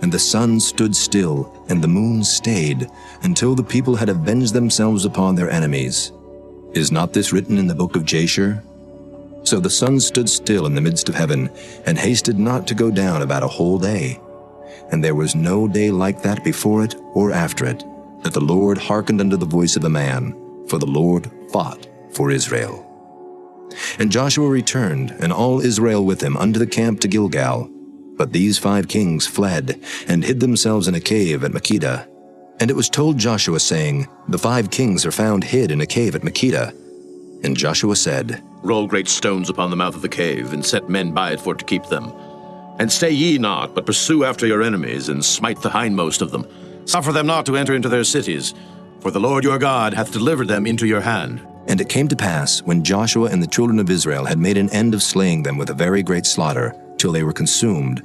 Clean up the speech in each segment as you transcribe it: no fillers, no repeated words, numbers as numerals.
And the sun stood still, and the moon stayed, until the people had avenged themselves upon their enemies. Is not this written in the book of Jasher? So the sun stood still in the midst of heaven, and hasted not to go down about a whole day. And there was no day like that before it or after it, that the Lord hearkened unto the voice of a man, for the Lord fought for Israel. And Joshua returned, and all Israel with him, unto the camp to Gilgal. But these 5 kings fled, and hid themselves in a cave at Makkedah. And it was told Joshua, saying, The 5 kings are found hid in a cave at Makkedah. And Joshua said, Roll great stones upon the mouth of the cave, and set men by it for to keep them. And stay ye not, but pursue after your enemies, and smite the hindmost of them. Suffer them not to enter into their cities, for the Lord your God hath delivered them into your hand. And it came to pass, when Joshua and the children of Israel had made an end of slaying them with a very great slaughter, till they were consumed,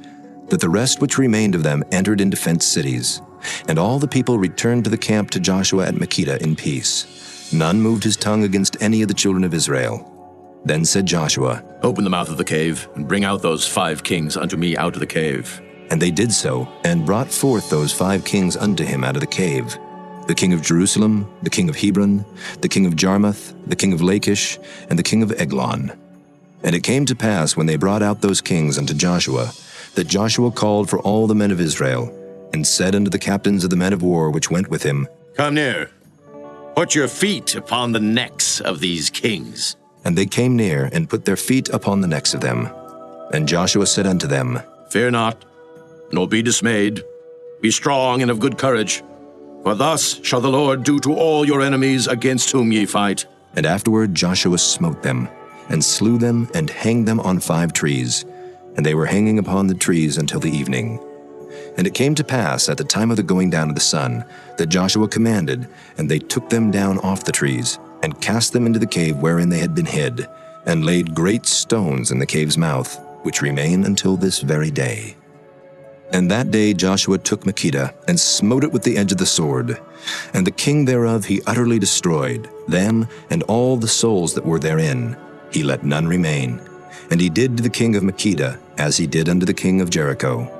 that the rest which remained of them entered into fenced cities. And all the people returned to the camp to Joshua at Makkedah in peace. None moved his tongue against any of the children of Israel. Then said Joshua, Open the mouth of the cave, and bring out those 5 kings unto me out of the cave. And they did so, and brought forth those 5 kings unto him out of the cave, the king of Jerusalem, the king of Hebron, the king of Jarmuth, the king of Lachish, and the king of Eglon. And it came to pass, when they brought out those kings unto Joshua, that Joshua called for all the men of Israel, and said unto the captains of the men of war which went with him, Come near, put your feet upon the necks of these kings. And they came near, and put their feet upon the necks of them. And Joshua said unto them, Fear not, nor be dismayed. Be strong and of good courage. For thus shall the Lord do to all your enemies against whom ye fight. And afterward Joshua smote them, and slew them, and hanged them on 5 trees. And they were hanging upon the trees until the evening. And it came to pass at the time of the going down of the sun, that Joshua commanded, and they took them down off the trees, and cast them into the cave wherein they had been hid, and laid great stones in the cave's mouth, which remain until this very day. And that day Joshua took Makkedah, and smote it with the edge of the sword. And the king thereof he utterly destroyed, them and all the souls that were therein. He let none remain. And he did to the king of Makkedah as he did unto the king of Jericho.